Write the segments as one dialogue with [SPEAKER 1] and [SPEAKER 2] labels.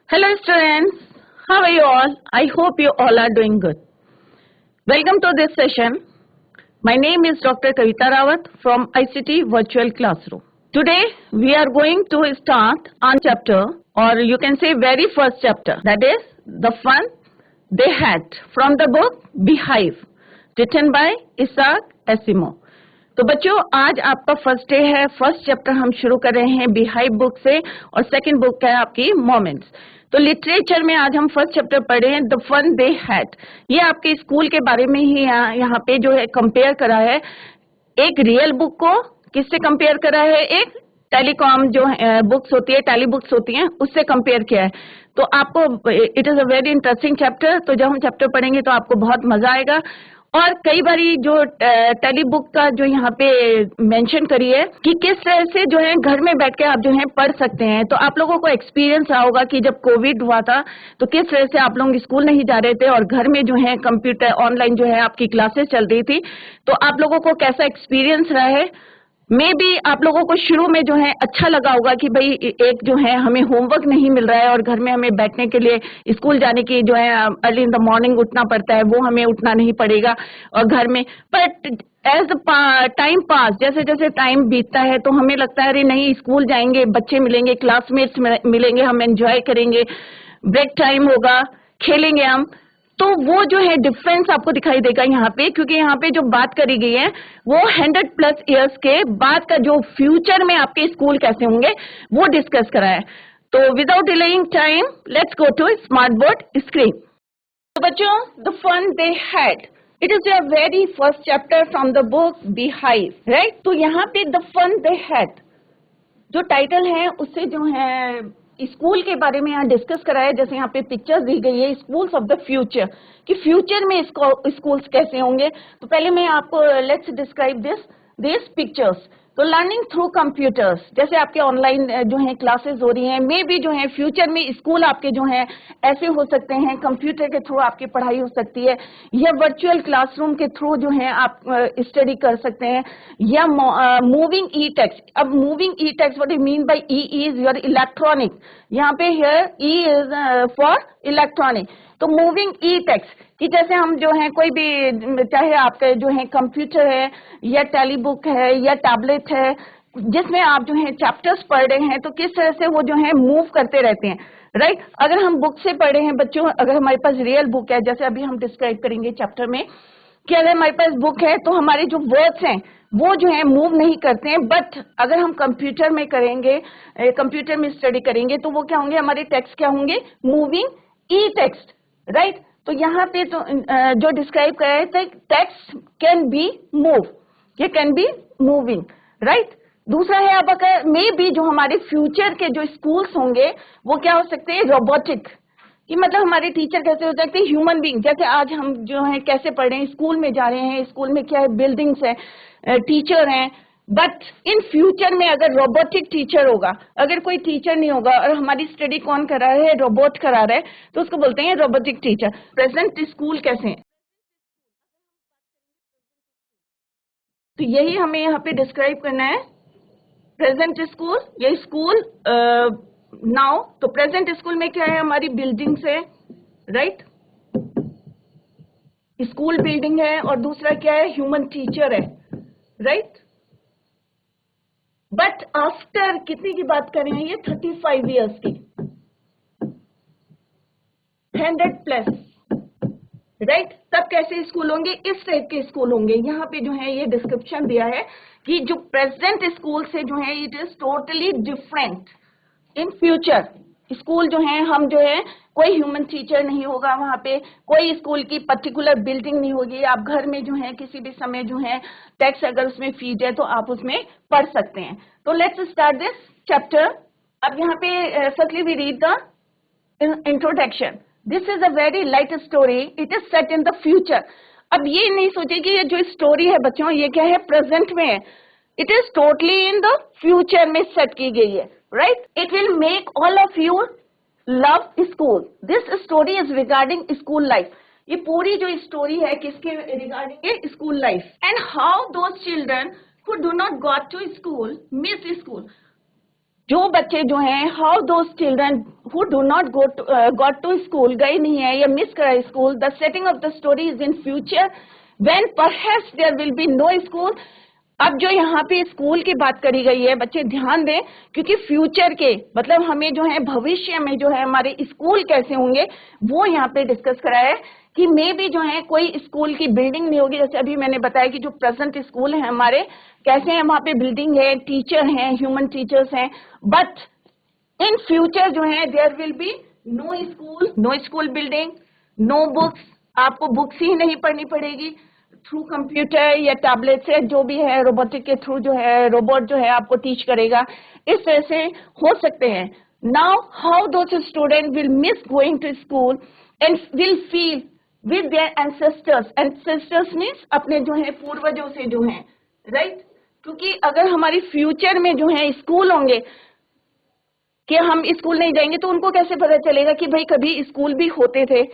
[SPEAKER 1] Hello students, how are you all? I hope you all are doing good. Welcome to this session. My name is Dr. Kavita Rawat from ICT Virtual Classroom. Today we are going to start on chapter, or you can say very first chapter, that is the fun they had from the book Beehive, written by Isaac Asimov. तो बच्चों आज आपका first day है. First chapter हम शुरू कर रहे हैं बीहाइव बुक से और सेकंड बुक है आपकी मोमेंट्स. तो लिटरेचर में आज हम फर्स्ट चैप्टर पढ़े हैं द फन दे हैड. ये आपके स्कूल के बारे में ही यहाँ पे जो है कंपेयर करा है. एक रियल बुक को किससे कंपेयर करा है? एक टेलीकॉम जो बुक्स होती है, टेली बुक्स होती हैं, उससे कंपेयर किया है. तो आपको it is a very interesting chapter. तो जब हम चैप्टर पढ़ेंगे तो आपको बहुत मजा आएगा. और कई बारी जो टेली बुक का जो यहाँ पे मेंशन करी है कि किस तरह से जो है घर में बैठ के आप जो है पढ़ सकते हैं. तो आप लोगों को एक्सपीरियंस रहा होगा कि जब कोविड हुआ था तो किस तरह से आप लोग स्कूल नहीं जा रहे थे और घर में जो है कंप्यूटर ऑनलाइन जो है आपकी क्लासेस चल रही थी. तो आप लोगों को कैसा एक्सपीरियंस रहा है? मे बी आप लोगों को शुरू में जो है अच्छा लगा होगा कि भाई एक जो है हमें होमवर्क नहीं मिल रहा है और घर में हमें बैठने के लिए स्कूल जाने की जो है अर्ली इन द मॉर्निंग उठना पड़ता है, वो हमें उठना नहीं पड़ेगा और घर में. But as the time pass, जैसे जैसे टाइम बीतता है तो हमें लगता है अरे नहीं, स्कूल जाएंगे, बच्चे मिलेंगे, क्लासमेट्स मिलेंगे, हम एंजॉय करेंगे, ब्रेक टाइम होगा, खेलेंगे हम. तो वो जो है डिफरेंस आपको दिखाई देगा यहाँ पे, क्योंकि यहाँ पे जो बात करी गई है वो 100+ इयर्स के बाद का जो फ्यूचर में आपके स्कूल कैसे होंगे वो डिस्कस करा है. तो without delaying time let's go to smart board screen. तो बच्चों the fun they had, it is your very first chapter from the book Beehive, right. तो यहाँ पे द फन दे हैड जो टाइटल है उससे जो है स्कूल के बारे में यहाँ डिस्कस करा है. जैसे यहाँ पे पिक्चर्स दी गई है स्कूल्स ऑफ द फ्यूचर, कि फ्यूचर में स्कूल्स कैसे होंगे. तो पहले मैं आपको लेट्स डिस्क्राइब दिस पिक्चर्स. तो लर्निंग थ्रू कंप्यूटर्स, जैसे आपके ऑनलाइन जो है क्लासेस हो रही हैं, मे भी जो है फ्यूचर में स्कूल आपके जो है ऐसे हो सकते हैं, कंप्यूटर के थ्रू आपकी पढ़ाई हो सकती है, या वर्चुअल क्लासरूम के थ्रू जो है आप स्टडी कर सकते हैं, या मूविंग ई टेक्स्ट. अब moving E text, what you mean by E is your electronic. यहाँ पे here E is for electronic. तो मूविंग ई टेक्स्ट कि जैसे हम जो है कोई भी, चाहे आपके जो है कंप्यूटर है या टेली बुक है या टैबलेट है, जिसमें आप जो है चैप्टर्स पढ़ रहे हैं, तो किस तरह से वो जो है मूव करते रहते हैं, राइट. अगर हम बुक से पढ़ रहे हैं बच्चों, अगर हमारे पास रियल बुक है, जैसे अभी हम डिस्क्राइब करेंगे चैप्टर में, कि अगर हमारे पास बुक है तो हमारे जो वर्ड्स हैं वो जो है मूव नहीं करते हैं. बट अगर हम कंप्यूटर में करेंगे, कंप्यूटर में स्टडी करेंगे, तो वो क्या होंगे, हमारे टेक्स्ट क्या होंगे, मूविंग ई टेक्स्ट, राइट. तो यहाँ पे तो जो डिस्क्राइब कर रहे हैं, टेक्स्ट कैन बी मूव, ये कैन बी मूविंग, राइट. दूसरा है, अब अगर मे बी जो हमारे फ्यूचर के जो स्कूल्स होंगे वो क्या हो सकते हैं, रोबोटिक. कि मतलब हमारे टीचर कैसे हो सकते हैं, ह्यूमन बीइंग. जैसे आज हम जो है कैसे पढ़ रहे हैं, स्कूल में जा रहे हैं, स्कूल में क्या है, बिल्डिंग्स है, टीचर हैं. बट इन फ्यूचर में अगर रोबोटिक टीचर होगा, अगर कोई टीचर नहीं होगा और हमारी स्टडी कौन करा रहा है, रोबोट करा रहा है, तो उसको बोलते हैं रोबोटिक टीचर. प्रेजेंट स्कूल कैसे हैं, तो यही हमें यहाँ पे डिस्क्राइब करना है. प्रेजेंट स्कूल, ये स्कूल नाउ. तो प्रेजेंट स्कूल में क्या है, हमारी बिल्डिंग्स है, राइट. स्कूल बिल्डिंग है, और दूसरा क्या है, ह्यूमन टीचर है, राइट. बट आफ्टर कितने की बात कर रहे हैं, ये 35 इयर्स की, 100+, राइट. तब कैसे स्कूल होंगे, इस टाइप के स्कूल होंगे. यहाँ पे जो है ये डिस्क्रिप्शन दिया है कि जो प्रेजेंट स्कूल से जो है it is totally different in future. School जो है, हम जो है कोई ह्यूमन टीचर नहीं होगा वहां पे, कोई स्कूल की पर्टिकुलर बिल्डिंग नहीं होगी. आप घर में जो है किसी भी समय जो है टेक्स्ट अगर उसमें फीड है तो आप उसमें पढ़ सकते हैं. तो लेट्स स्टार्ट दिस चैप्टर. अब यहाँ पे firstly we read the introduction. This is a very light story, it is set in the future. अब ये नहीं सोचिए कि ये जो स्टोरी है बच्चों, ये क्या है, प्रेजेंट में है. It is totally in the future में सेट की गई है, right. It will make all of you love school. This story is regarding school life. ये पूरी जो स्टोरी है किसके रिगार्डिंग है, school life. And how those children who do not go to school miss school. जो बच्चे जो हैं, how those children who do not got to school, गए नहीं है या मिस करा school, the setting of the story is in future when perhaps there will be no school. अब जो यहाँ पे स्कूल की बात करी गई है, बच्चे ध्यान दें, क्योंकि फ्यूचर के मतलब हमें जो है भविष्य में जो है हमारे स्कूल कैसे होंगे वो यहाँ पे डिस्कस करा है कि मे भी जो है कोई स्कूल की बिल्डिंग नहीं होगी। जैसे अभी मैंने बताया कि जो प्रेजेंट स्कूल है हमारे कैसे हैं, वहां पे बिल्डिंग है, टीचर हैं, ह्यूमन टीचर्स हैं, बट इन फ्यूचर जो है there will be no school building, no books, आपको बुक्स ही नहीं पढ़नी पड़ेगी, थ्रू कंप्यूटर या टैबलेट से जो भी है रोबोटिक के थ्रू जो है रोबोट जो है आपको टीच करेगा, इस तरह से हो सकते हैं। Now how those student will miss going to school and will feel with their ancestors means अपने जो है पूर्वजों से जो है, राइट? क्योंकि अगर हमारी फ्यूचर में जो है स्कूल होंगे कि हम स्कूल नहीं जाएंगे तो उनको कैसे पता चलेगा कि भाई कभी स्कूल भी होते थे,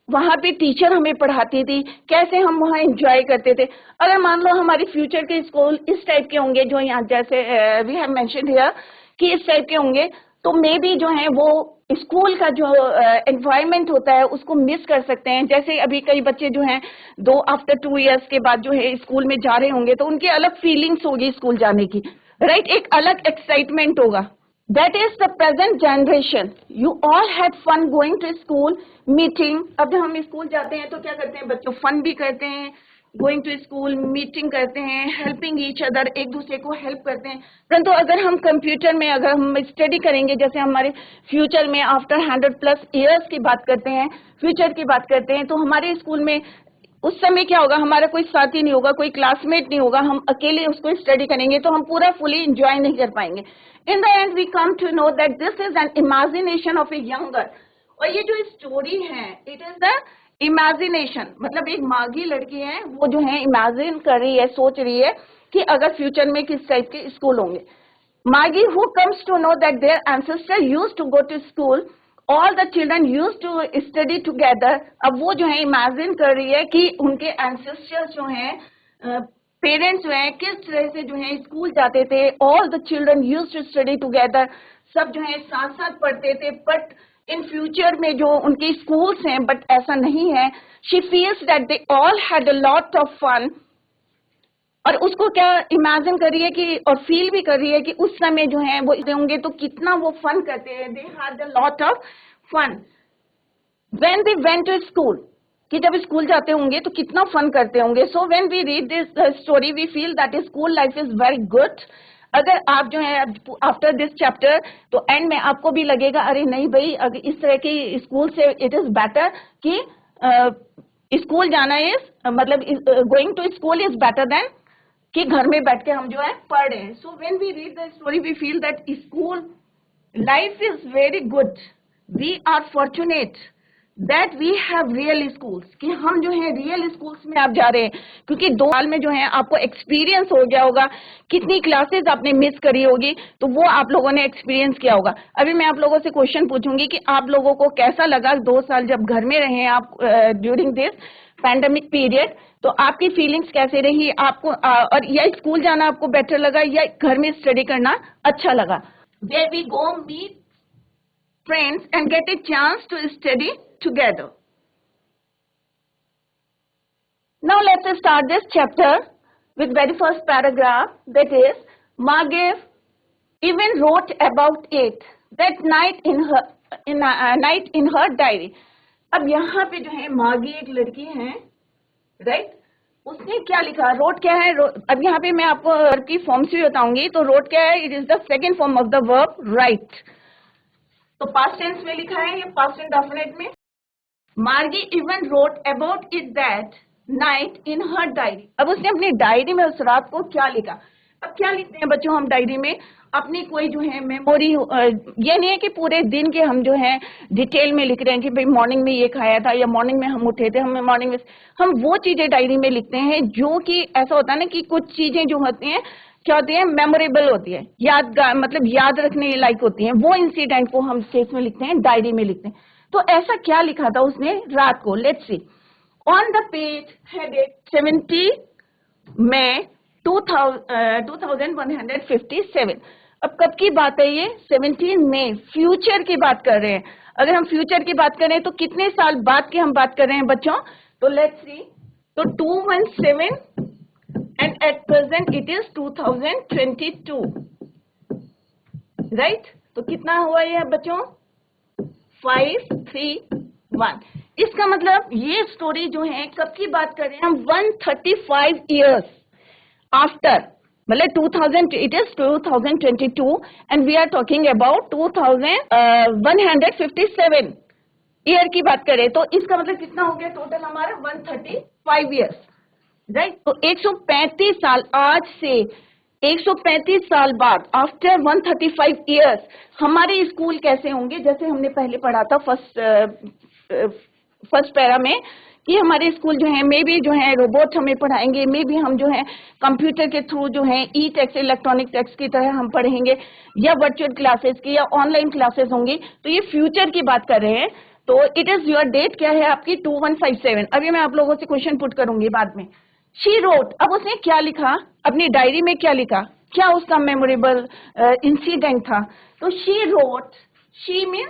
[SPEAKER 1] वहां पे टीचर हमें पढ़ाती थी, कैसे हम वहां एंजॉय करते थे। अगर मान लो हमारी फ्यूचर के स्कूल इस टाइप के होंगे जो यहाँ जैसे वी हैव मेंशन्ड हियर कि इस टाइप के होंगे, तो मे बी जो है वो स्कूल का जो एनवायरनमेंट होता है उसको मिस कर सकते हैं। जैसे अभी कई बच्चे जो हैं आफ्टर 2 years के बाद जो है स्कूल में जा रहे होंगे तो उनकी अलग फीलिंग्स होगी स्कूल जाने की, राइट? एक अलग एक्साइटमेंट होगा। That is the present generation. You all had fun going to school, meeting. अब जब हम स्कूल जाते हैं तो क्या करते हैं बच्चों? फन भी करते हैं, गोइंग टू स्कूल, मीटिंग करते हैं, हेल्पिंग ईच अदर, एक दूसरे को हेल्प करते हैं। परंतु अगर हम कंप्यूटर में अगर हम स्टडी करेंगे, जैसे हमारे फ्यूचर में आफ्टर 100+ years की बात करते हैं, फ्यूचर की बात करते हैं, तो हमारे स्कूल में उस समय क्या होगा? हमारा कोई साथी नहीं होगा, कोई क्लासमेट नहीं होगा, हम अकेले उसको स्टडी करेंगे तो हम पूरा फुली एंजॉय नहीं कर पाएंगे। In the end we come to know that this is an imagination of a younger. और ये जो स्टोरी है इट इज द इमेजिनेशन, मतलब एक मागी लड़की है वो जो है इमेजिन कर रही है, सोच रही है कि अगर फ्यूचर में किस टाइप के स्कूल होंगे। मागी who comes to know that their ancestor used to go to school, all the children use to study together. अब वो जो है इमेजिन कर रही है कि उनके एंसेस्टर्स जो हैं, पेरेंट्स जो हैं, किस तरह से जो है स्कूल जाते थे। All the children use to study together, सब जो है साथ साथ पढ़ते थे। बट इन फ्यूचर में जो उनके स्कूल्स हैं बट ऐसा नहीं है। She feels that they all had a lot of fun, और उसको क्या इमेजिन कर रही है कि और फील भी कर रही है कि उस समय जो है वो होंगे तो कितना वो फन करते हैं। They had a lot of fun when they went to school, कि जब स्कूल जाते होंगे तो कितना फन करते होंगे। So when we read this story we feel that school life is very good. अगर आप जो है आफ्टर दिस चैप्टर तो एंड में आपको भी लगेगा अरे नहीं भाई, अगर इस तरह की स्कूल से इट इज बेटर कि स्कूल जाना इज मतलब going to school is better than कि घर में बैठ के हम जो है पढ़ रहे हैं। So when we read the story we feel that school life is very good, we are fortunate that we have real schools, कि हम जो है रियल स्कूल्स में आप जा रहे हैं। क्योंकि 2 साल में जो है आपको एक्सपीरियंस हो गया होगा, कितनी क्लासेस आपने मिस करी होगी तो वो आप लोगों ने एक्सपीरियंस किया होगा। अभी मैं आप लोगों से क्वेश्चन पूछूंगी कि आप लोगों को कैसा लगा 2 साल जब घर में रहे आप ड्यूरिंग दिस पैंडेमिक पीरियड, तो आपकी फीलिंग्स कैसे रही आपको, और या स्कूल जाना आपको बेटर लगा या घर में स्टडी करना अच्छा लगा। Where we go meet friends and get a chance to study together. Now let's start this chapter with very first paragraph, that is Margaret even wrote about it that night in her diary. अब यहाँ पे जो है मागी एक लड़की है, right? उसने क्या लिखा? रोट क्या है? अब यहाँ पे मैं आपको वर्ब की फॉर्म से बताऊंगी। तो रोट क्या है? It is the second form of the verb right. तो पास्ट टेंस में लिखा है या पास्ट इंडेफिनिट में? मार्गी even wrote about it that night in her diary. अब उसने अपनी डायरी में उस रात को क्या लिखा? अब क्या लिखते हैं बच्चों हम डायरी में? अपनी कोई जो है मेमोरी, ये नहीं है कि पूरे दिन के हम जो है डिटेल में लिख रहे हैं कि भाई मॉर्निंग में ये खाया था या मॉर्निंग में हम उठे थे, हमें मॉर्निंग में हम वो चीजें डायरी में लिखते हैं जो कि ऐसा होता है ना कि कुछ चीजें जो होती हैं क्या होती है, मेमोरेबल होती है, यादगार, मतलब याद रखने लायक होती हैं। वो इंसिडेंट को हम केस में लिखते हैं, डायरी में लिखते हैं। तो ऐसा क्या लिखा था उसने रात को? Let's see. On the page headed 70 May 2157। अब कब की बात है ये? 17 मई, फ्यूचर की बात कर रहे हैं। अगर हम फ्यूचर की बात करें तो कितने साल बाद की हम बात कर रहे हैं बच्चों? तो लेट्स सी, तो 217 and at present it is 2022, right? तो कितना हुआ ये बच्चों? 531। इसका मतलब ये स्टोरी जो है कब की बात कर रहे हैं हम? 135 years आफ्टर, मतलब 2000, it is 2022 and we are talking about 2157 year की बात करें तो इसका मतलब कितना हो गया टोटल हमारा? 135 years, राइट? तो 135 साल, आज से 135 साल बाद, आफ्टर 135 years, हमारे स्कूल कैसे होंगे? जैसे हमने पहले पढ़ा था फर्स्ट पैरा में कि हमारे स्कूल जो है मे बी जो है रोबोट हमें पढ़ाएंगे, मे बी हम जो है कंप्यूटर के थ्रू जो है ई टेक्स्ट, इलेक्ट्रॉनिक टेक्स्ट की तरह हम पढ़ेंगे, या वर्चुअल क्लासेस की या ऑनलाइन क्लासेस होंगी। तो ये फ्यूचर की बात कर रहे हैं। तो इट इज योर डेट क्या है आपकी? 2157। अभी मैं आप लोगों से क्वेश्चन पुट करूंगी बाद में। शी रोट, अब उसने क्या लिखा अपनी डायरी में? क्या लिखा? क्या उसका मेमोरेबल इंसिडेंट था? तो शी रोट, शी मीन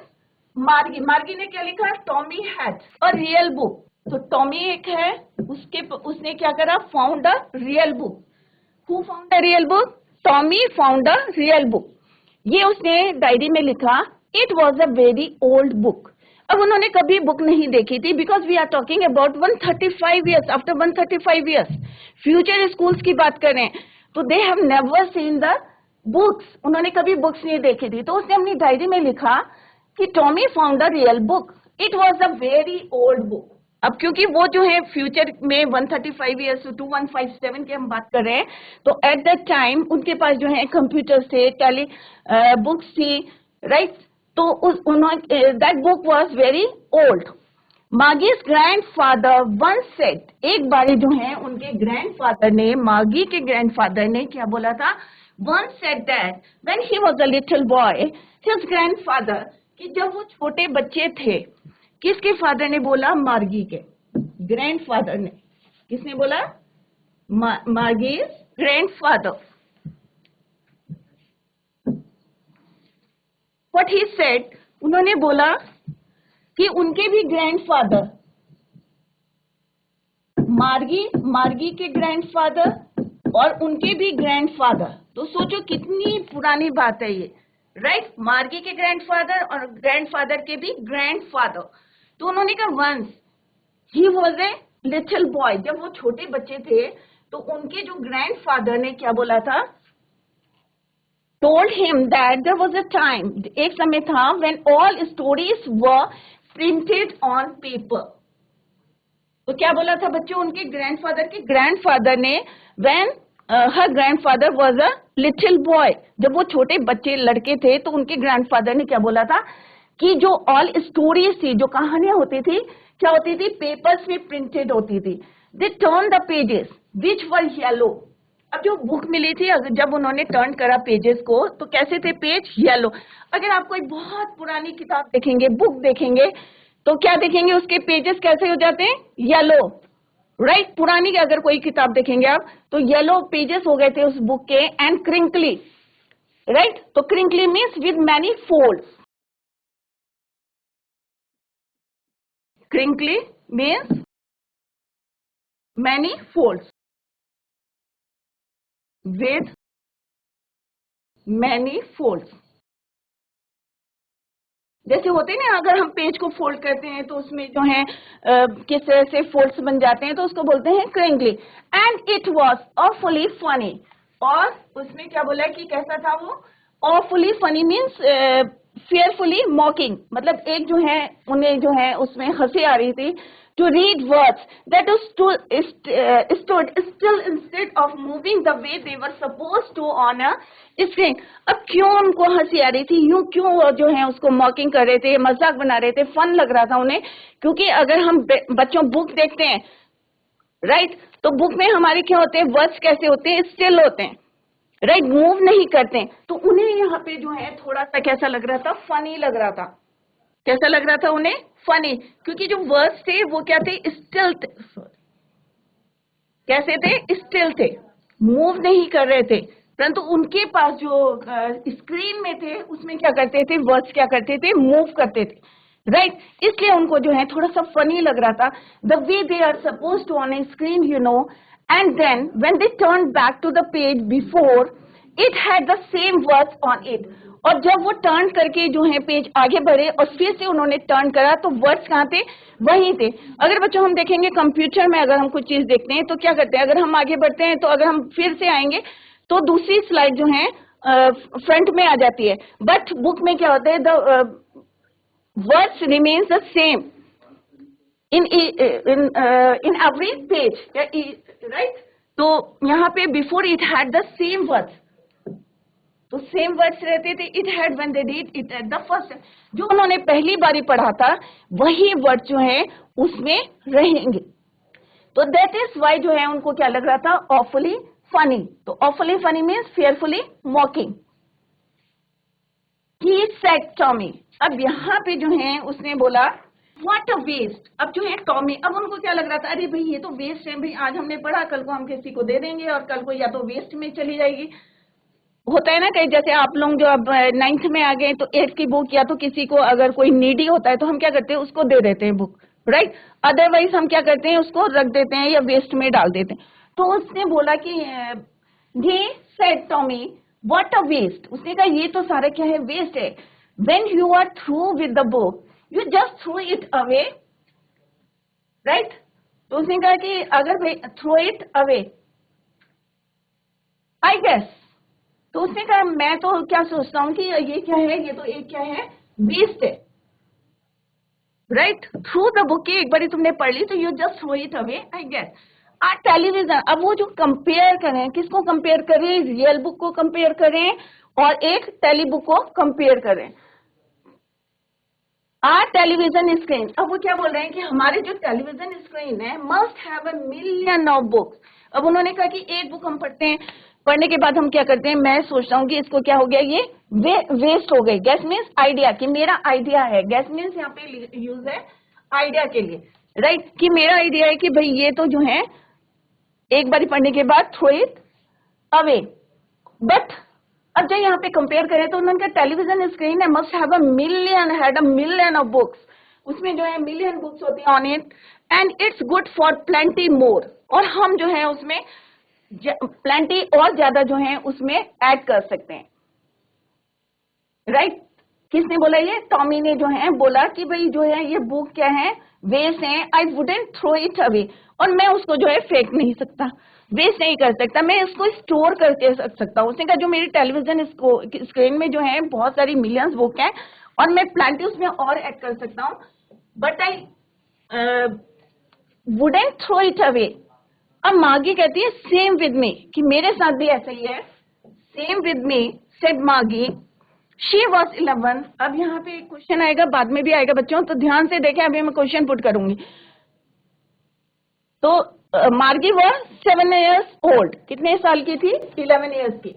[SPEAKER 1] मार्गी, मार्गी ने क्या लिखा? Tommy had a real book. तो टॉमी एक है, उसने क्या करा? Found a real book. Who found a real book? Tommy found a real book. ये उसने डायरी में लिखा। It was a very old book. अब उन्होंने कभी बुक नहीं देखी थी, because we are talking about 135 years, after 135 years future schools की बात करें तो they have never seen the books, उन्होंने कभी बुक्स नहीं देखी थी। तो उसने अपनी डायरी में लिखा कि Tommy found a real book, it was a very old book. अब क्योंकि वो जो है फ्यूचर में 135 years to 2157 की हम बात कर रहे हैं, तो एट दैट टाइम उनके पास जो है कंप्यूटर थे, टेली बुक्स थी, राइट? तो उन्होंने that book was very old. Margie's grandfather once said, एक बारी जो है उनके ग्रैंडफादर ने, मागी के ग्रैंडफादर ने क्या बोला था? Once said that when he was a little boy, his grandfather, कि जब वो छोटे बच्चे थे, किसके फादर ने बोला? मार्गी के ग्रैंडफादर ने। किसने बोला? मार्गीज ग्रैंडफादर। व्हाट ही सेड, उन्होंने बोला कि उनके भी ग्रैंडफादर, मार्गी के ग्रैंडफादर और उनके भी ग्रैंडफादर, तो सोचो कितनी पुरानी बात है ये, राइट? मार्गी के ग्रैंडफादर और ग्रैंडफादर के भी ग्रैंडफादर। तो उन्होंने कहा once he was a little boy, जब वो छोटे बच्चे थे तो उनके जो ग्रैंडफादर ने क्या बोला था? told him that there was a time, एक समय था, when all stories were printed on paper। तो क्या बोला था बच्चों उनके ग्रैंडफादर के? ग्रैंडफादर ने when her grandfather was a little boy, जब वो छोटे बच्चे लड़के थे तो उनके ग्रैंडफादर ने क्या बोला था कि जो ऑल स्टोरीज थी, जो कहानियां होती थी, क्या होती थी? पेपर्स में प्रिंटेड होती थी। They turn the pages which were yellow. अब जो बुक मिली थी, अगर जब उन्होंने टर्न करा पेजेस को तो कैसे थे पेज? येलो। अगर आप कोई बहुत पुरानी किताब देखेंगे, बुक देखेंगे, तो क्या देखेंगे? उसके पेजेस कैसे हो जाते हैं? Yellow, right? पुरानी अगर कोई किताब देखेंगे आप तो येलो पेजेस हो गए थे उस बुक के, एंड क्रिंकली, राइट? तो crinkly means with many folds, crinkly means many folds, with many folds। जैसे होते हैं ना, अगर हम पेज को फोल्ड करते हैं तो उसमें जो है किस तरह से फोल्ड्स बन जाते हैं, तो उसको बोलते हैं crinkly. And it was awfully funny, और उसमें क्या बोला कि कैसा था वो? ऑफुली फनी मीन्स फेयरफुली मॉकिंग, मतलब एक जो है उन्हें जो है उसमें हंसी आ रही थी। To read words that stood still instead of moving the way they were supposed to on a screen। अब क्यों उनको हंसी आ रही थी? यूं क्यों जो है उसको मॉकिंग कर रहे थे, मजाक बना रहे थे, फन लग रहा था उन्हें? क्योंकि अगर हम बच्चों बुक देखते हैं, राइट, तो बुक में हमारे क्या होते हैं? वर्ड्स कैसे होते हैं? स्टिल होते हैं, राइट? मूव नहीं करते। तो उन्हें यहाँ पे जो है थोड़ा सा कैसा लग रहा था? फनी लग रहा था। कैसा लग रहा था उन्हें? फनी, क्योंकि जो वर्ड्स थे वो क्या थे? स्टिल थे। कैसे थे? स्टिल थे, मूव नहीं कर रहे थे, परंतु उनके पास जो स्क्रीन में थे उसमें क्या करते थे, वर्ड्स क्या करते थे, मूव करते थे, राइट इसलिए उनको जो है थोड़ा सा फनी लग रहा था, the way they are suppose to on a screen you know, and then when they turn back to the page before it had the same words on it, और जब वो टर्न करके जो है पेज आगे बढ़े और फिर से उन्होंने टर्न करा तो वर्ड्स कहाँ थे, वहीं थे। अगर बच्चों हम देखेंगे कंप्यूटर में अगर हम कुछ चीज देखते हैं तो क्या करते हैं, अगर हम आगे बढ़ते हैं तो अगर हम फिर से आएंगे तो दूसरी स्लाइड जो है फ्रंट में आ जाती है, बट बुक में क्या होता है, the words remains the same in every page, right. तो यहाँ पे before it had the same words, तो सेम वर्ड्स रहते थे, it had when they did it at the first, जो उन्होंने पहली बारी पढ़ा था वही वर्ड जो है उसमें रहेंगे। तो दैट इज वाई जो है उनको क्या लग रहा था, ऑफुली फनी। तो awfully funny means fearfully mocking. He said Tommy, अब यहाँ पे जो है उसने बोला व्हाट अ वेस्ट। अब जो है टॉमी, अब उनको क्या लग रहा था, अरे भाई ये तो वेस्ट है भाई, आज हमने पढ़ा कल को हम किसी को दे देंगे और कल को या तो वेस्ट में चली जाएगी। होता है ना कहीं, जैसे आप लोग जो अब 9th में आ गए तो 8th की बुक या तो किसी को अगर कोई नीडी होता है तो हम क्या करते हैं, उसको दे देते हैं बुक, राइट। अदरवाइज हम क्या करते हैं, उसको रख देते हैं या वेस्ट में डाल देते हैं। तो उसने बोला कि he said Tommy what a waste, उसने कहा ये तो सारा क्या है, वेस्ट है। when you are through with the book you just throw it away, right। तो उसने कहा कि अगर throw it away I guess, तो उसने कहा मैं तो क्या सोचता हूँ कि ये क्या है, ये तो एक क्या है, वेस्ट है, राइट। थ्रू द बुक एक बार तुमने पढ़ ली तो you just throw it away I guess. Our television, अब वो जो कंपेयर करें, किसको कंपेयर करें, रियल बुक को कंपेयर करें और एक टेली बुक को कंपेयर करें। आ टेलीविजन स्क्रीन, अब वो क्या बोल रहे हैं कि हमारे जो टेलीविजन स्क्रीन है must have a million of books. अब उन्होंने कहा कि एक बुक हम पढ़ते हैं, पढ़ने के बाद हम क्या करते हैं, मैं सोचता हूँ कि इसको क्या हो गया, ये वेस्ट हो गई। गैस मीन्स आइडिया, कि मेरा आइडिया है, गैस मीन्स यहाँ पे यूज है आइडिया के लिए, राइट। कि मेरा आइडिया है कि भाई ये तो जो है एक बारी पढ़ने के बाद थ्रो इट अवे। बट अब जब यहाँ पे कंपेयर करें तो उन्होंने कहा टेलीविजन स्क्रीन है must have a million, had a million of books, उसमें जो है मिलियन बुक्स होती हैं on it, and it's good for plenty more, और हम जो है उसमें प्लेंटी और ज्यादा जो है उसमें ऐड कर सकते हैं, राइट। किसने बोला, ये टॉमी ने जो है बोला कि भाई जो है ये बुक क्या है, वेस्ट है, I wouldn't throw it away, और मैं उसको जो है फेंक नहीं सकता, वेस्ट नहीं कर सकता, मैं इसको स्टोर करके सकता हूँ। उसने कहा जो मेरी टेलीविजन स्क्रीन में जो है बहुत सारी मिलियंस बुक हैं और मैं प्लेंटी उसमें और ऐड कर सकता हूँ, but I wouldn't throw it away. अब मागी कहती है सेम विद मी, कि मेरे साथ भी ऐसा ही है, सेम विद मी सेड मागी, शी वॉज 11। अब यहाँ पे एक क्वेश्चन आएगा, बाद में भी आएगा बच्चों, तो ध्यान से देखें, अभी मैं क्वेश्चन पुट करूंगी। तो मार्गी वॉज 7 years ओल्ड, कितने साल की थी, 11 years की,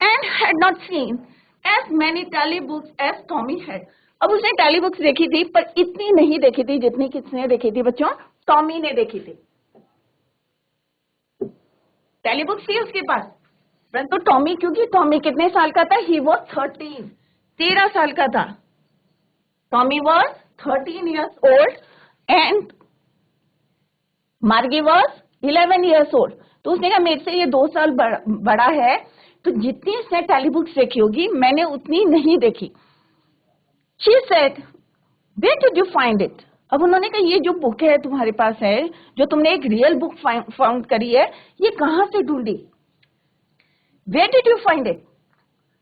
[SPEAKER 1] and had not seen as many telebooks as Tommy had. अब उसने टेली बुक्स देखी थी पर इतनी नहीं देखी थी जितनी किसने देखी थी बच्चों, टॉमी ने देखी थी। टेली बुक्स थी उसके पास, परंतु टॉमी, क्योंकि टॉमी कितने साल का था, ही वॉज 13 साल का था। Tommy was 13 years old and मार्गी वॉज 11 years ओल्ड। तो उसने कहा मेरे से ये 2 साल बड़ा है, तो जितनी इसने टेली बुक्स देखी होगी मैंने उतनी नहीं देखी। She said where did you find it. अब उन्होंने कहा ये जो बुक है तुम्हारे पास है, जो तुमने एक रियल बुक फाउंड करी है, ये कहाँ से ढूंढी, where did you find it.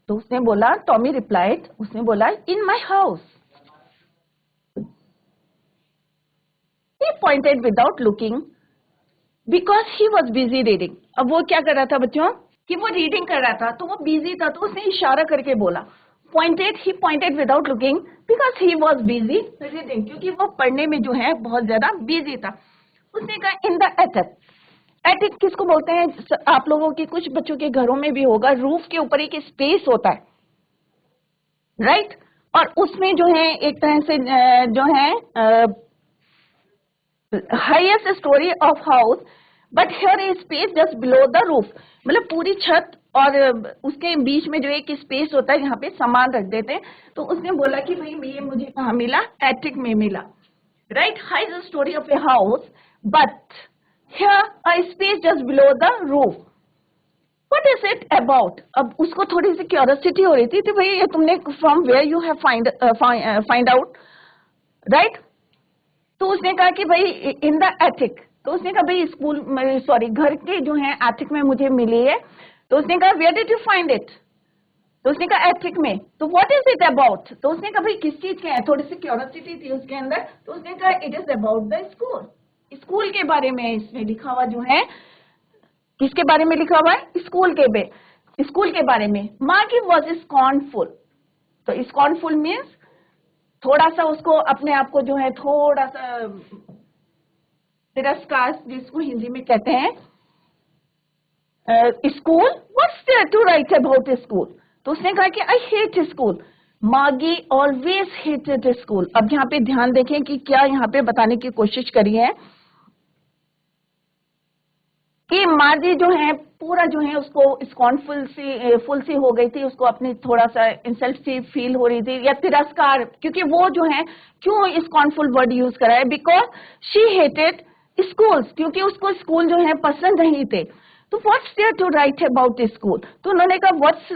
[SPEAKER 1] तो उसने बोला, टॉमी रिप्लाइड, उसने बोला in my house. He pointed without looking because he was busy reading. अब वो क्या कर रहा था बच्चों, कि वो रीडिंग कर रहा था तो वो बिजी था, तो उसने इशारा करके बोला, pointed, he pointed without looking because he was busy reading, क्योंकि वो पढ़ने में जो है बहुत ज्यादा बिजी था। उसने कहा इन द एटक। एटिक किसको बोलते हैं, आप लोगों के कुछ बच्चों के घरों में भी होगा, रूफ के ऊपर एक स्पेस होता है, राइट। और उसमें जो है एक तरह से जो है highest story of house, but here A space just below the roof, मतलब पूरी छत और उसके बीच में जो एक स्पेस होता है यहाँ पे सामान रख देते हैं। तो उसने बोला कि भाई ये मुझे कहाँ मिला, एटिक में मिला, right. How is the story of a house but here a space just below the roof, what is it about. अब उसको थोड़ी सी क्यूरियोसिटी हो रही थी तो भाई ये तुमने from where you have find out, right. तो उसने कहा कि भाई इन द एथिक। तो उसने कहा भाई स्कूल, सॉरी घर के जो है एथिक में मुझे मिली है। तो उसने कहा where did you find it. तो उसने कहा एथिक में। तो व्हाट इज इट अबाउट। तो उसने कहा भाई किस चीज के है, थोड़ी सी क्यूरियोसिटी थी उसके अंदर। तो उसने कहा it is about the school, school के बारे में इसमें लिखा हुआ जो है। किसके बारे में लिखा हुआ है, स्कूल के बारे में। मार्गी वॉज स्कॉर्नफुल। तो स्कॉर्नफुल मीन्स थोड़ा सा उसको अपने आप को जो है थोड़ा सा तिरस्कार, जिसको हिंदी में कहते हैं school. What's there to write about school. तो उसने कहा कि I hate school, Margie always hated school. अब यहाँ पे ध्यान देखें कि क्या यहाँ पे बताने की कोशिश करी है कि मार्गी जो है पूरा जो है उसको स्कॉर्नफुल सी हो गई थी, उसको अपनी थोड़ा सा इंसल्ट सी फील हो रही थी या तिरस्कार, क्योंकि वो जो है क्यों स्कॉर्नफुल वर्ड यूज करा है, बिकॉज शी हेटेड स्कूल्स, क्योंकि उसको स्कूल जो है पसंद नहीं थे। तो what's there to write about school. तो उन्होंने कहा what's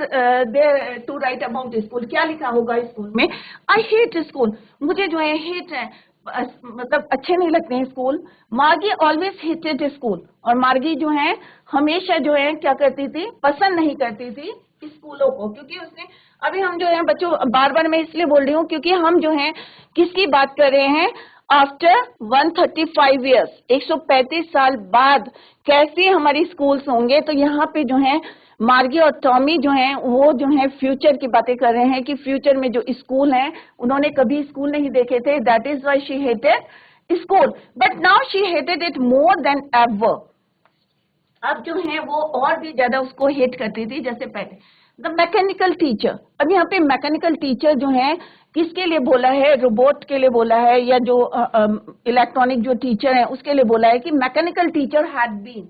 [SPEAKER 1] there to write about school, क्या लिखा होगा स्कूल में। आई हेट स्कूल, मुझे जो है हेट है, मतलब अच्छे नहीं लगते हैं school. Margie always hated school, और मार्गी जो है हमेशा जो है क्या करती थी, पसंद नहीं करती थी स्कूलों को, क्योंकि उसने, अभी हम जो है बच्चों बार बार मैं इसलिए बोल रही हूँ क्योंकि हम जो है किसकी बात कर रहे हैं, आफ्टर 135 ईयर्स, 135 साल बाद कैसे हमारी स्कूल्स होंगे। तो यहाँ पे जो है मार्गी और टॉमी जो हैं वो जो है फ्यूचर की बातें कर रहे हैं कि फ्यूचर में जो स्कूल हैं, उन्होंने कभी स्कूल नहीं देखे थे, that is why she hated school, but now she hated it more than ever. अब जो है वो और भी ज्यादा उसको हेट करती थी जैसे पहले। द मैकेनिकल टीचर, अब यहाँ पे मैकेनिकल टीचर जो है किसके लिए बोला है, रोबोट के लिए बोला है, या जो इलेक्ट्रॉनिक जो टीचर है उसके लिए बोला है कि mechanical teacher had been,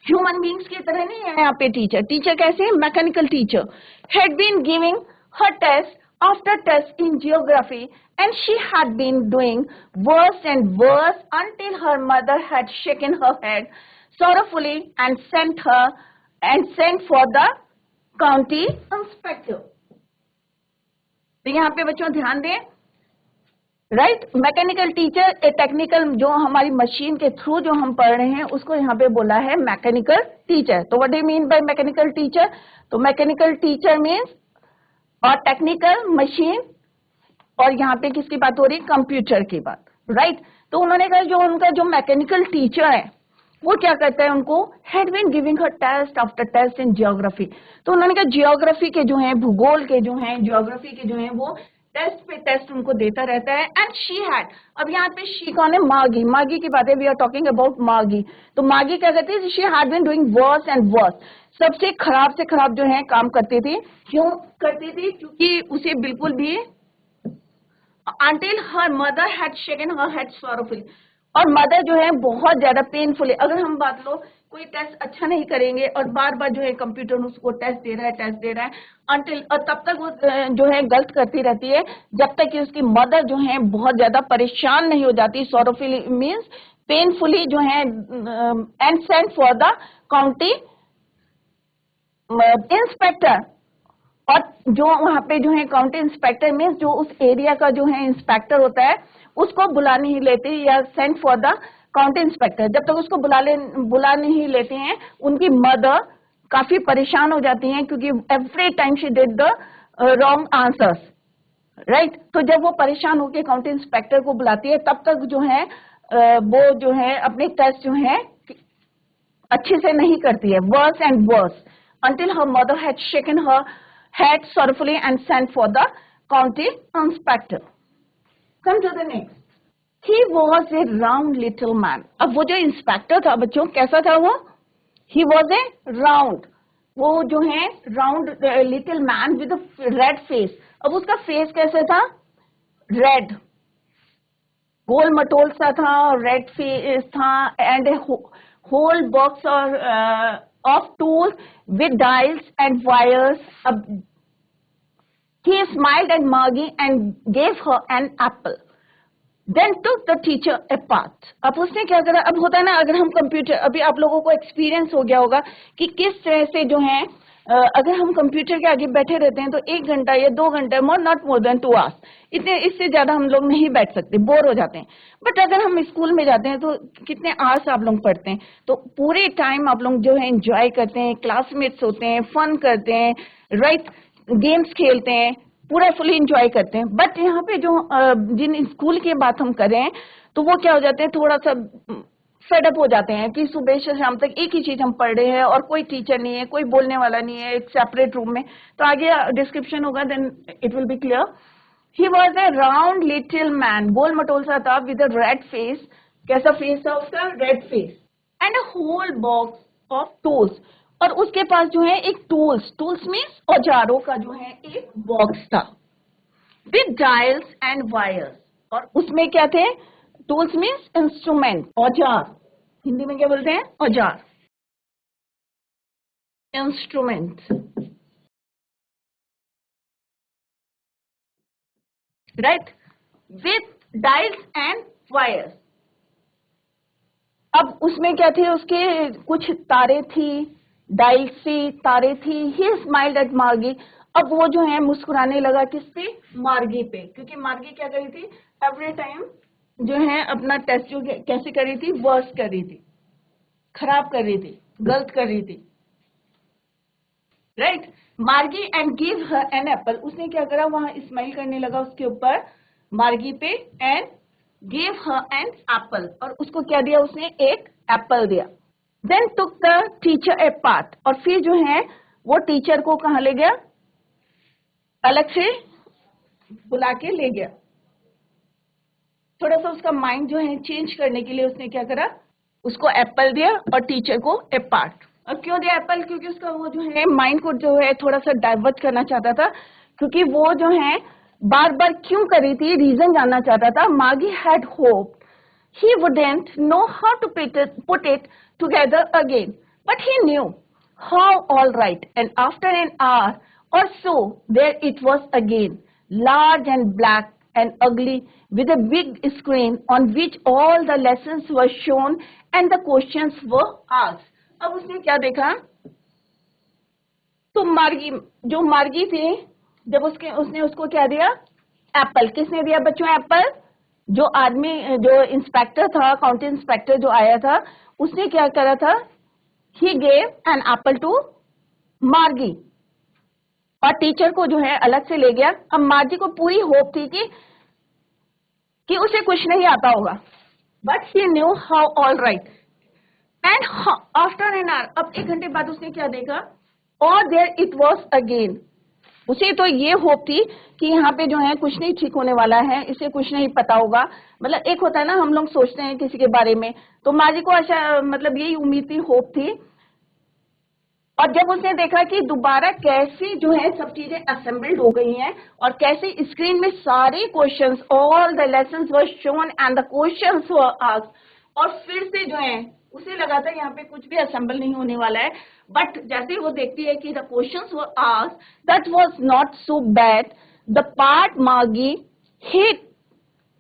[SPEAKER 1] human beings की तरह नहीं है यहाँ पे टीचर। टीचर कैसे है, mechanical teacher had been giving her test after test in geography, and she had been doing worse and worse until her mother had shaken her head sorrowfully and sent for the county inspector. तो यहाँ पे बच्चों ध्यान दें, right. Mechanical teacher ए technical, जो हमारी machine के through जो हम पढ़ रहे हैं उसको यहाँ पे बोला है मैकेनिकल टीचर। तो what do you mean by mechanical teacher. तो मैकेनिकल टीचर मीन्स और टेक्निकल मशीन, और यहाँ पे किसकी बात हो रही है, कंप्यूटर की बात, राइट। तो उन्होंने कहा जो उनका जो मैकेनिकल टीचर है वो क्या करता है, उनको had been giving her test after test in geography. तो उन्होंने कहा जियोग्राफी के जो है, भूगोल के जो है, जियोग्राफी के जो है वो टेस्ट पे टेस्ट उनको देता रहता है। एंड शी हैड, अब यहाँ पे शी कौन है, मार्गी। मार्गी की बात है, वी आर टॉकिंग अबाउट मार्गी। तो मार्गी क्या कहती है, she had been doing worse and worse, सबसे खराब से खराब जो है काम करती थी। क्यों करती थी, क्योंकि उसे बिल्कुल भी until her mother had shaken her head sorrowfully, और मदर जो है बहुत ज्यादा पेनफुली, अगर हम बात लो कोई टेस्ट अच्छा नहीं करेंगे और बार बार जो है कंप्यूटर उसको टेस्ट दे रहा है until, और तब तक वो जो है गलत करती रहती है जब तक कि उसकी मदर जो है बहुत ज्यादा परेशान नहीं हो जाती। sorrowfully मीन्स पेनफुली जो है, and sent for the county inspector, और जो वहां पे जो है काउंटी इंस्पेक्टर मीन्स जो उस एरिया का जो है इंस्पेक्टर होता है उसको बुला नहीं लेते, या sent for the county inspector. जब तक उसको बुला नहीं लेते हैं उनकी मदर काफी परेशान हो जाती हैं, क्योंकि every time she did the wrong answers, right. तो जब वो परेशान होकर काउंटी इंस्पेक्टर को बुलाती है तब तक जो है वो जो है अपने टेस्ट जो है अच्छे से नहीं करती है, worse and worse until her mother had shaken her head sorrowfully and sent for the county inspector. Come to the next. He was a round little man. अब वो जो इंस्पेक्टर था बच्चों कैसा था वो, he was a round, वो जो है round little man with a red face. अब उसका फेस कैसा था, रेड, गोल मटोल सा था, रेड फेस था, एंड होल बॉक्स और of tools with dials and wires. He smiled at Margie and gave her an apple. Then took the teacher apart. अब उसने क्या करा, अब होता है ना, अगर हम कंप्यूटर, अभी आप लोगों को एक्सपीरियंस हो गया होगा कि किस तरह से जो है अगर हम कंप्यूटर के आगे बैठे रहते हैं तो 1 घंटा या 2 घंटे, नॉट मोर देन 2 आवर्स, इतने इससे ज्यादा हम लोग नहीं बैठ सकते, बोर हो जाते हैं. बट अगर हम स्कूल में जाते हैं तो कितने आवर्स आप लोग पढ़ते हैं, तो पूरे टाइम आप लोग जो है एंजॉय करते हैं, क्लासमेट्स होते हैं, फन करते हैं, राइट, गेम्स खेलते हैं, पूरा फुली एंजॉय करते हैं. बट यहाँ पे जो जिन स्कूल की बात हम करें तो वो क्या हो जाते हैं, थोड़ा सा फेडअप हो जाते हैं कि सुबह से शाम तक एक ही चीज हम पढ़ रहे हैं और कोई टीचर नहीं है, कोई बोलने वाला नहीं है, एक सेपरेट रूम में. तो आगे डिस्क्रिप्शन होगा, then it will be clear. He was a round little man, गोल मटोल सा था, विद अ रेड फेस. कैसा फेस था उसका? Red face. And a whole box of tools. और उसके पास जो है एक टूल्स मीन्स औजारों का जो है एक बॉक्स था, विद डायल्स एंड वायर्स. और उसमें क्या थे? टूल्स मीन्स इंस्ट्रूमेंट, औजार. हिंदी में क्या बोलते हैं? औजार, instrument, right, with dials and wires. अब उसमें क्या थे? उसके कुछ तारे थी, डायल सी तारे थी. ही स्माइल्ड एट मार्गी. अब वो जो है मुस्कुराने लगा किस पे? मार्गी पे. क्योंकि मार्गी क्या करी थी? एवरी टाइम जो है अपना टेस्ट जो कैसे कर रही थी? वर्स कर रही थी, खराब कर रही थी, गलत कर रही थी, right. Margie and give her an apple. उसने क्या करा? वहां स्माइल करने लगा उसके ऊपर, मार्गी पे, and give her an apple. और उसको क्या दिया? उसने एक एप्पल दिया. Then took the teacher a part. और फिर जो है वो टीचर को कहाँ ले गया? अलग से बुला के ले गया. थोड़ा सा उसका माइंड जो है चेंज करने के लिए उसने क्या करा? उसको एप्पल दिया और टीचर को ए पार्ट. और क्यों दिया एप्पल? क्योंकि उसका वो जो है माइंड को जो है थोड़ा सा डाइवर्ट करना चाहता था, क्योंकि वो जो है बार बार क्यों कर रही थी, रीजन जानना चाहता था. मार्गी had hope he wouldn't know how to put it together again, but he knew how. All right. And after an hour or so, there it was again, large and black and ugly, with a big screen on which all the lessons were shown and the questions were asked. अब उसने क्या देखा? तो मार्गी थी, जब उसने उसको क्या दिया? एप्पल. किसने दिया बच्चों एप्पल? जो आदमी, जो इंस्पेक्टर था, काउंटी इंस्पेक्टर जो आया था, उसने क्या करा था? He gave an apple to Margie. और टीचर को जो है अलग से ले गया. अब मार्गी को पूरी होप थी कि उसे कुछ नहीं आता होगा, but he knew how. All right. And after an hour, अब 1 घंटे बाद उसने क्या देखा? और देयर इट वॉज अगेन. उसे तो ये होप थी कि यहाँ पे जो है कुछ नहीं ठीक होने वाला है, इसे कुछ नहीं पता होगा. मतलब एक होता है ना, हम लोग सोचते हैं किसी के बारे में, तो मार्गी को ऐसा मतलब यही उम्मीद थी, होप थी. और जब उसने देखा कि दोबारा कैसी जो है सब चीजें असेंबल्ड हो गई हैं और कैसे स्क्रीन में सारे questions, all the lessons were shown and the questions were asked, और फिर से जो है उसे लगा था यहाँ पे कुछ भी असेंबल नहीं होने वाला है. बट जैसे वो देखती है कि the questions were asked, that was not so bad. The part मार्गी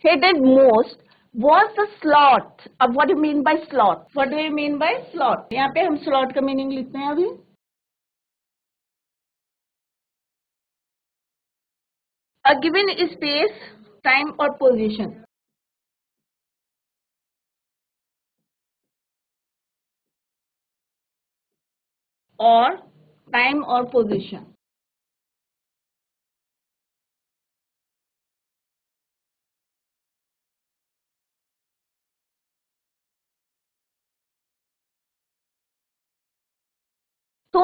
[SPEAKER 1] hated most was the sloth. अब what do you mean by sloth? What do you mean by sloth? यहाँ पे हम sloth का मीनिंग लिखते हैं अभी. A given space, time or position. Or time or position. तो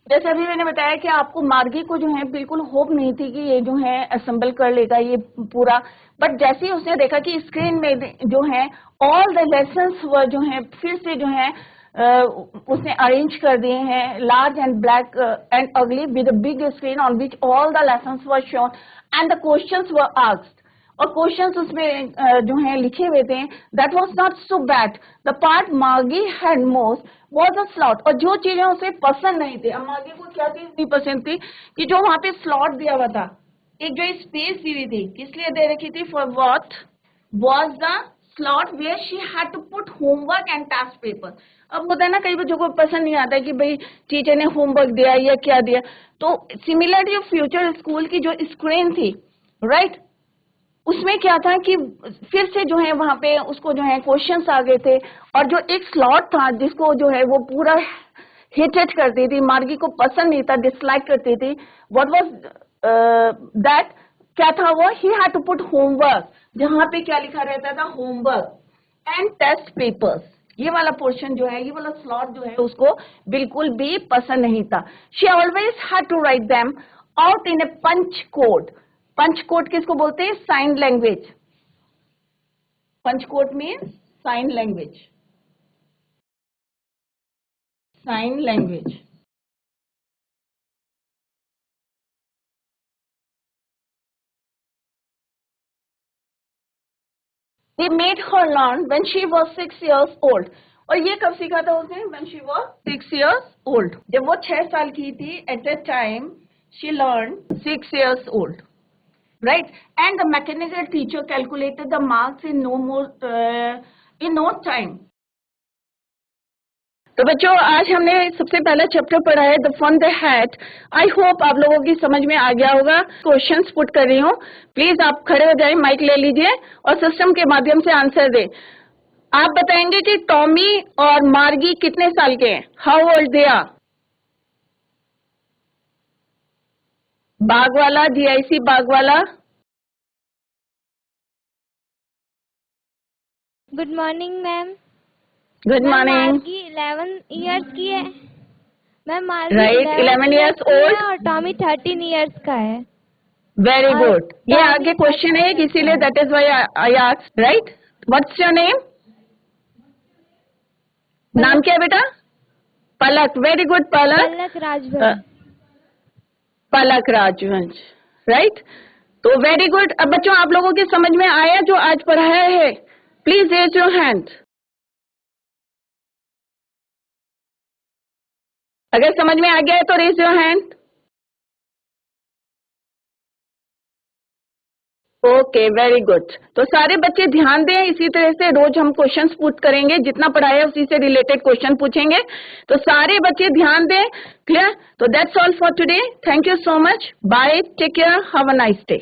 [SPEAKER 1] जैसे अभी मैंने बताया कि आपको मार्गी को जो है बिल्कुल होप नहीं थी कि ये जो है असेंबल कर लेगा ये पूरा. बट जैसे ही उसने देखा कि स्क्रीन में जो है ऑल द लेसन्स वो जो है फिर से जो है उसने अरेंज कर दिए हैं, large and black and ugly with a big screen on which all the lessons were shown and the questions were asked. और क्वेश्चंस उसमें जो है लिखे हुए थे, that was not so bad. The part Margie had most was a slot, और जो चीजें उसे पसंद नहीं थी, अब मार्गी को क्या चीज नहीं पसंद थी कि जो वहां पे स्लॉट दिया हुआ था, एक जो स्पेस दी हुई थी, किस लिए दे रखी थी, for what was the slot where she had to put homework and task paper। अब होता है ना, कई बच्चों को पसंद नहीं आता है कि भाई टीचर ने होमवर्क दिया या क्या दिया, तो सिमिलरली फ्यूचर स्कूल की जो स्क्रीन थी, राइट, उसमें क्या था कि फिर से जो है वहां पे उसको जो है क्वेश्चंस आ गए थे, और जो एक स्लॉट था जिसको जो है वो पूरा हेटेड करती थी, मार्गी को पसंद नहीं था, डिसलाइक करती थी, व्हाट वाज दैट, क्या था वो, he had to put homework, जहां पे क्या लिखा रहता था, होमवर्क एंड टेस्ट पेपर्स। ये वाला पोर्शन जो है, ये वाला स्लॉट जो है उसको बिल्कुल भी पसंद नहीं था। She always had to write them out in a punch code. Punch code किसको बोलते हैं, sign language. Punch code means sign language, sign language. They made her learn when she was 6 years old। और ये कब सीखा था उसने, when she was 6 years old। जब वो 6 साल की थी, at that time she learned 6 years old, right? And the mechanical teacher calculated the marks in no time। तो बच्चों, आज हमने सबसे पहला चैप्टर पढ़ा है the fun they had. I hope आप लोगों की समझ में आ गया होगा। क्वेश्चंस पुट कर रही हूँ, प्लीज आप खड़े हो जाएं, माइक ले लीजिए और सिस्टम के माध्यम से आंसर दें। आप बताएंगे कि टॉमी और मार्गी कितने साल के हैं, how old they are. Bagwala, GIC Bagwala.
[SPEAKER 2] Good morning ma'am.
[SPEAKER 1] Good morning.
[SPEAKER 2] Margie 11 years की है ma'am. Margie
[SPEAKER 1] right, 11 years old
[SPEAKER 2] और टॉमी 13 इयर्स का है।
[SPEAKER 1] Very good. ये
[SPEAKER 2] टॉमी
[SPEAKER 1] आगे क्वेश्चन है, इसीलिए that is why I asked, right. What's your name, नाम क्या है बेटा, पलक। वेरी गुड पलक।
[SPEAKER 2] पलक राजवंश।
[SPEAKER 1] पलक राजवंश, राइट। तो वेरी गुड। अब बच्चों, आप लोगों की समझ में आया जो आज पढ़ाया है, प्लीज रेज योर हैंड। अगर समझ में आ गया है तो raise your hand. Okay, very good. तो सारे बच्चे ध्यान दें, इसी तरह से रोज हम क्वेश्चंस पुट करेंगे, जितना पढ़ाया उसी से रिलेटेड क्वेश्चन पूछेंगे, तो सारे बच्चे ध्यान दें। क्लियर? तो that's all for today. Thank you so much. Bye, take care, have a nice day.